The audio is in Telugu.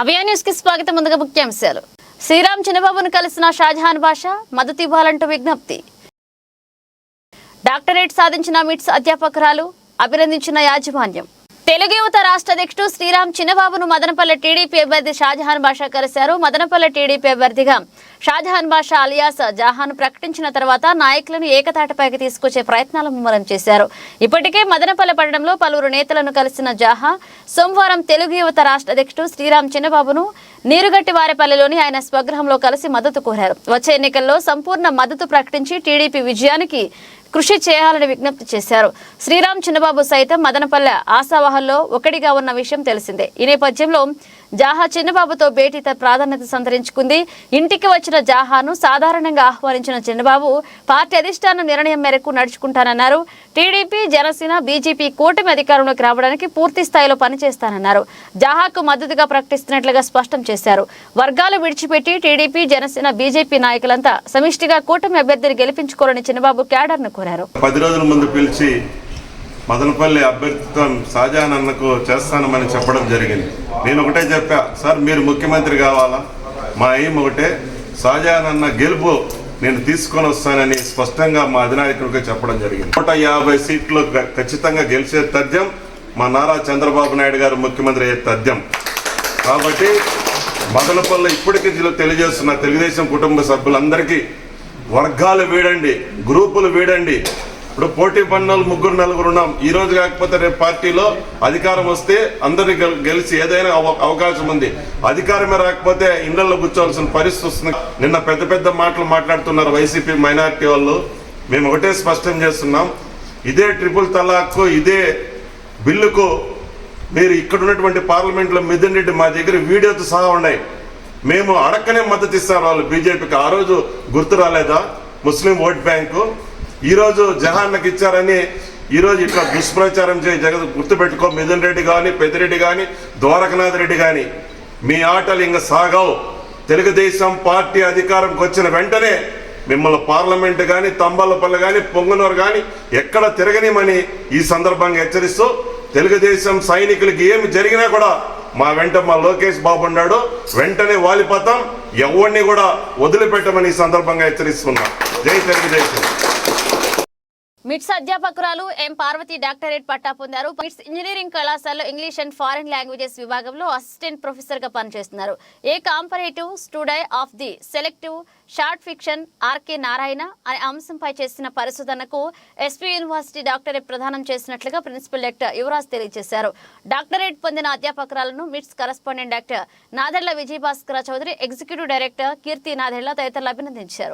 అవియా న్యూస్ కి స్వాగతం. ముందుగా ముఖ్యాంశాలు. శ్రీరామ్ చిన్నబాబును కలిసిన షాజహాన్ బాషా మద్దతు ఇవ్వాలంటూ విజ్ఞప్తి. డాక్టరేట్ సాధించిన మిట్స్ అధ్యాపకురాలు అభినందించిన యాజమాన్యం. తెలుగు యువత రాష్ట్ర అధ్యక్షుడు శ్రీరామ్ చిన్నబాబును మదనపల్లె టీడీపీ అభ్యర్థి షాజహాన్ బాషా కలిశారు. మదనపల్లె టీడీపీ అభ్యర్థిగా షాజహాన్ బాషా అలియాస్ జహాన్ ప్రకటించిన తర్వాత నాయకులను ఏకతాటిపైకి తీసుకొచ్చే ప్రయత్నాలు ముమ్మరం చేశారు. ఇప్పటికే మదనపల్లె పట్టణంలో పలువురు నేతలను కలిసిన జహా సోమవారం తెలుగు యువత రాష్ట్ర అధ్యక్షుడు శ్రీరామ్ చిన్నబాబును నీరుగట్టివారిపల్లెలోని ఆయన స్వగృహంలో కలిసి మద్దతు కోరారు. వచ్చే ఎన్నికల్లో సంపూర్ణ మద్దతు ప్రకటించి టీడీపీ విజయానికి కృషి చేయాలని విజ్ఞప్తి చేశారు. శ్రీరామ్ చిన్నబాబు సైతం మదనపల్లె ఆశావాహంలో ఒకటిగా ఉన్న విషయం తెలిసిందే. ఈ నేపథ్యంలో జాహా చిన్నబాబుతో భేటీ ప్రాధాన్యత సంతరించుకుంది. ఇంటికి వచ్చిన జాహాను సాధారణంగా ఆహ్వానించిన చిన్నబాబు పార్టీ అధిష్టానం నిర్ణయం మేరకు నడుచుకుంటానన్నారు. టీడీపీ, జనసేన, బీజేపీ కూటమి అధికారంలోకి రావడానికి పూర్తి స్థాయిలో పనిచేస్తానన్నారు. జాహాకు మద్దతుగా ప్రకటిస్తున్నట్లుగా స్పష్టం చేశారు. వర్గాలు విడిచిపెట్టి టీడీపీ, జనసేన, బీజేపీ నాయకులంతా సమిష్టిగా కూటమి అభ్యర్థిని గెలిపించుకోవాలని చిన్నబాబు క్యాడర్ను కోరారు. 10 రోజుల ముందు పిలిచి మదనపల్లి అభ్యర్థిత్వం షాజహాన్ అన్నకు చేస్తానని చెప్పడం జరిగింది. నేను ఒకటే చెప్పా, సార్ మీరు ముఖ్యమంత్రి కావాలా, మా ఎయిమ్ ఒకటే, షాజహాన్ అన్న గెలుపు నేను తీసుకొని వస్తానని స్పష్టంగా మా అధినాయకుడికి చెప్పడం జరిగింది. 150 సీట్లు ఖచ్చితంగా గెలిచే తథ్యం మా నారా చంద్రబాబు నాయుడు గారు ముఖ్యమంత్రి అయ్యే తథ్యం. కాబట్టి మదనపల్లి ఇప్పటికీ తెలియజేస్తున్న తెలుగుదేశం కుటుంబ సభ్యులందరికీ వర్గాలు వీడండి, గ్రూపులు వీడండి. ఇప్పుడు పోటీ పడిన ముగ్గురు నలుగురు ఉన్నాం. ఈ రోజు కాకపోతే రేపు పార్టీలో అధికారం వస్తే అందరినీ గెలిచి ఏదైనా అవకాశం ఉంది. అధికారమే రాకపోతే ఇళ్లలో కూర్చోవాల్సిన పరిస్థితి వస్తుంది. నిన్న పెద్ద పెద్ద మాటలు మాట్లాడుతున్నారు వైసీపీ మైనారిటీ వాళ్ళు. మేము ఒకటే స్పష్టం చేస్తున్నాం, ఇదే ట్రిపుల్ తలాక్ ఇదే బిల్లుకు మీరు ఇక్కడ ఉన్నటువంటి పార్లమెంట్లో మిథున్ రెడ్డి మా దగ్గర వీడియోతో సహా ఉన్నాయి. మేము అడక్కనే మద్దతు ఇస్తారు వాళ్ళు బీజేపీకి. ఆ రోజు గుర్తు రాలేదా ముస్లిం ఓట్ బ్యాంకు? ఈరోజు జహాన్కి ఇచ్చారని ఈరోజు ఇట్లా దుష్ప్రచారం చేయి. గుర్తుపెట్టుకో, మిథున్ రెడ్డి కానీ, పెద్దిరెడ్డి కానీ, ద్వారకనాథ్ రెడ్డి కానీ మీ ఆటలు ఇంకా సాగవు. తెలుగుదేశం పార్టీ అధికారంకి వచ్చిన వెంటనే మిమ్మల్ని పార్లమెంట్ కానీ, తంబాలపల్లి కానీ, పొంగనూరు కానీ ఎక్కడ తిరగనిమని ఈ సందర్భంగా హెచ్చరిస్తూ, తెలుగుదేశం సైనికులకి ఏమి జరిగినా కూడా మా వెంట మా లోకేష్ బాబు ఉన్నాడు, వెంటనే వాలిపోతాం, ఎవరిని కూడా వదిలిపెట్టమని ఈ సందర్భంగా హెచ్చరిస్తున్నాం. జై తెలుగుదేశం. మిట్స్ అధ్యాపకురాలు ఎం పార్వతి డాక్టరేట్ పట్టా పొందారు. మిట్స్ ఇంజనీరింగ్ కళాశాలలో ఇంగ్లీష్ అండ్ ఫారిన్ లాంగ్వేజెస్ విభాగంలో అసిస్టెంట్ ప్రొఫెసర్ గా పనిచేస్తున్నారు. A comparative study of the selective short fiction R K Narayana అనే అంశంపై చేసిన పరిశోధనకు ఎస్పీ యూనివర్సిటీ డాక్టరేట్ ప్రదానం చేసినట్లుగా ప్రిన్సిపల్ డాక్టర్ యువరాజ్ తెలియజేశారు. డాక్టరేట్ పొందిన అధ్యాపకురాలను MITS correspondent doctor Nadella Vijayabhaskara Chowdary, executive director Keerthi Nadella తదితరులు అభినందించారు.